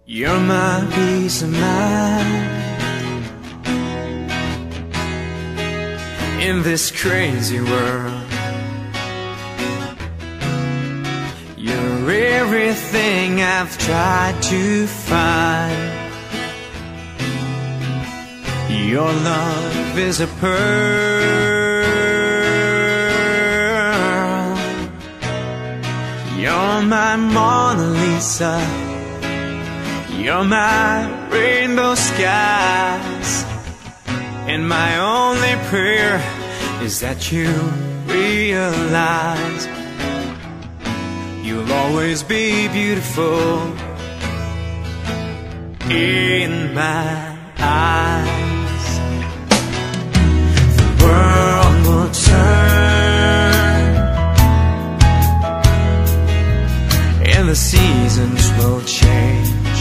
You're my peace of mind in this crazy world. You're everything I've tried to find. Your love is a pearl. You're my Mona Lisa. You're my rainbow skies. And my only prayer is that you realize you'll always be beautiful in my eyes. The world will turn and the seasons will change,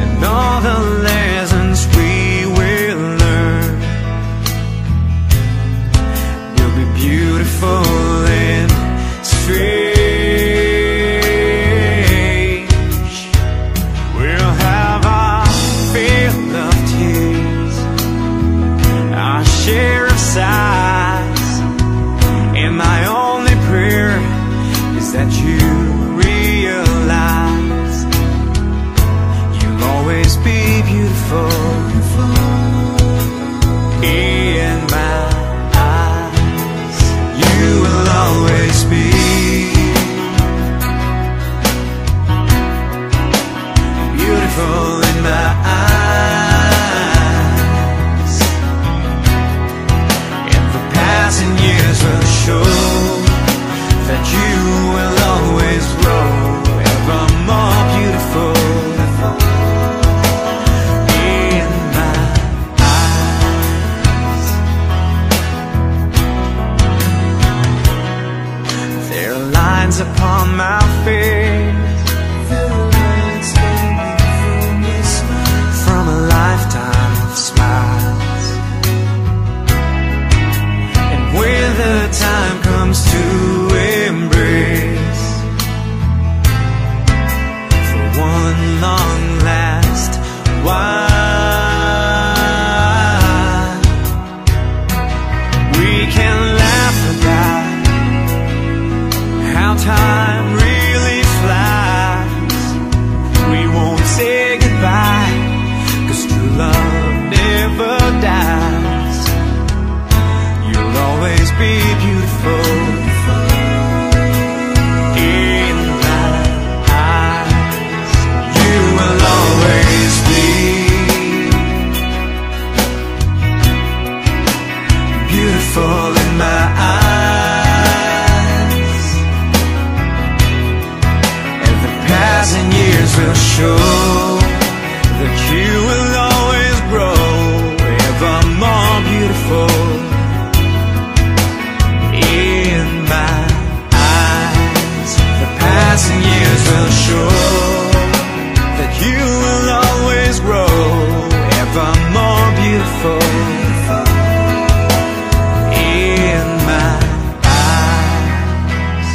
and all the lessons we will learn will be beautiful and strange. We'll have our fill of tears, our share of sighs, and my only prayer is that you realize you'll always be beautiful in my eyes. You will always be beautiful in my eyes, and the passing years will show that you will always grow ever more beautiful in my eyes. There are lines upon my face from a lifetime of smiles, and when the time comes to embrace for one long last while, we can laugh about how time really flies. We won't say goodbye, 'cause true love never dies. You'll always be beautiful in my eyes. You will always be beautiful in my eyes, and the passing years will show that you will always grow ever more beautiful in my eyes. The passing years will show that you will always grow ever more beautiful in my eyes.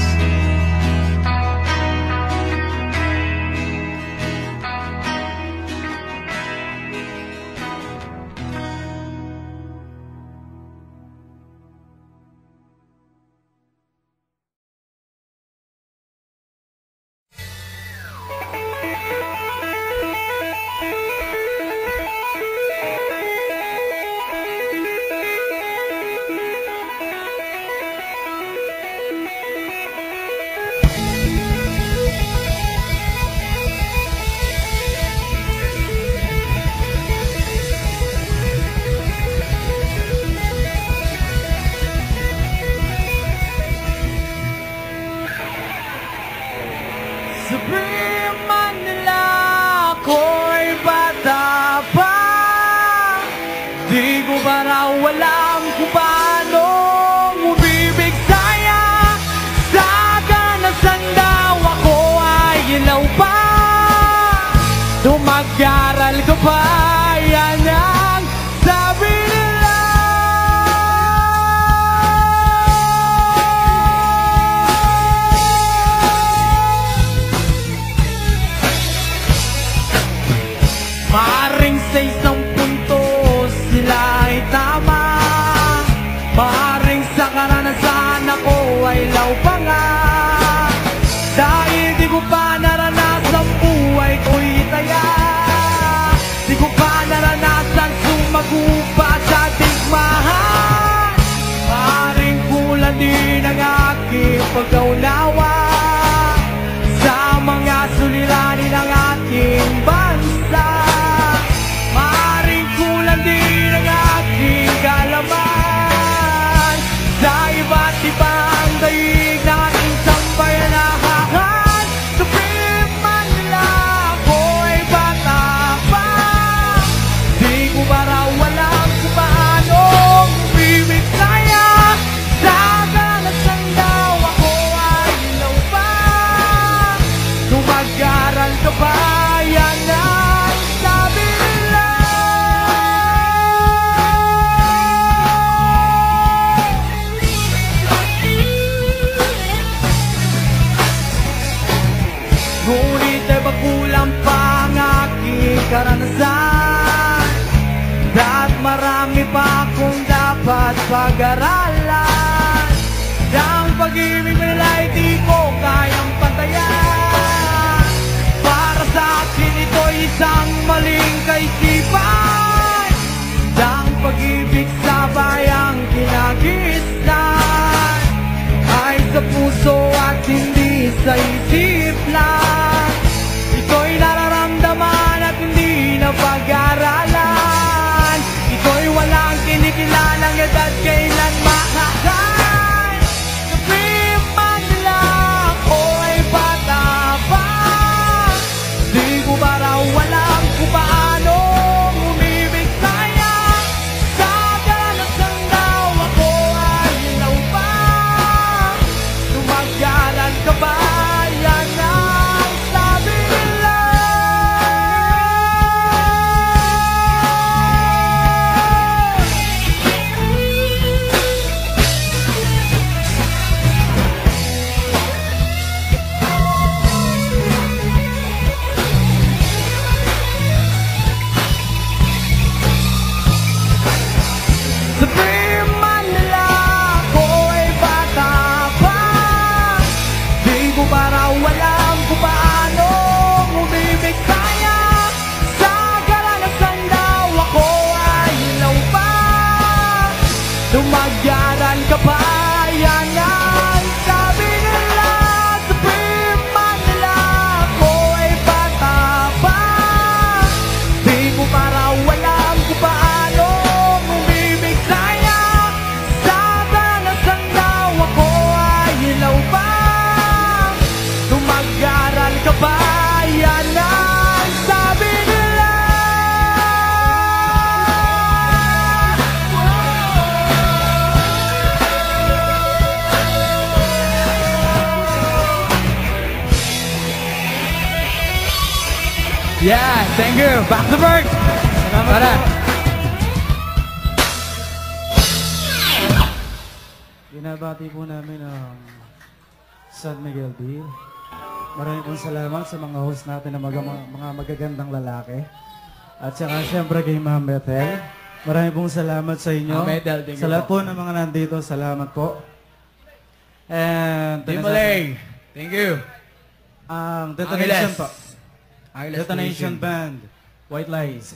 napag-aralan. Ang pag-ibig mo nila'y di ko kayang pantayan. Para sa akin ito'y isang maling kaisipan. Ang pag-ibig sa bayang kinagisnan ay sa puso at hindi sa isip lang. Ito'y nararamdaman at hindi na pag-aralan. Ito'y walang kinikilalang edad kailan makakan. Sabihin man nila ako'y bata pa, di ko ba raw alam kung paano umibig sa'yo. Sa karanasan daw ako ay ilaw pa. Lumagaran ka ba? Yan ang sabi nila. Sabihin man nila ako'y bata pa, di ko ba raw alam kung paano umibig kaya. Sa karanasan daw ako ay ilaw pa. Lumagyaran ka pa, yan ang sabi nila. Sabihin man nila ako'y bata pa, di ko ba raw alam kung paano umibig sa'yo. Sa karanasan daw ako ay ilaw pa. Lumagyaran ka pa, yan ang sabi nila. Yeah, thank you. Back to work. Para. Binabati po namin ang San Miguel Beer. Maraming pong salamat sa mga host natin na mga magagandang lalaki. At saka siyempre kay Ma'am Bethel. Maraming pong salamat sa inyo. Ma'am Bethel, thank you sa lahat po. po ng mga nandito, salamat po. And Timolay. Thank you. ang Detonation Angeles. po. Detonation Band. White Lies.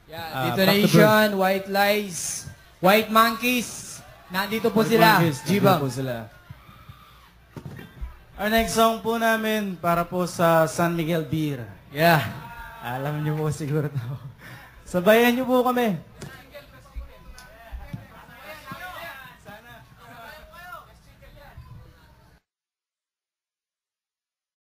Yeah, Detonation, White Lies, White Monkeys. Nandito po sila. G-Bang po sila. Our next song po namin para po sa San Miguel Beer. Yeah. Alam niyo po siguro to. Sabayan niyo po kami.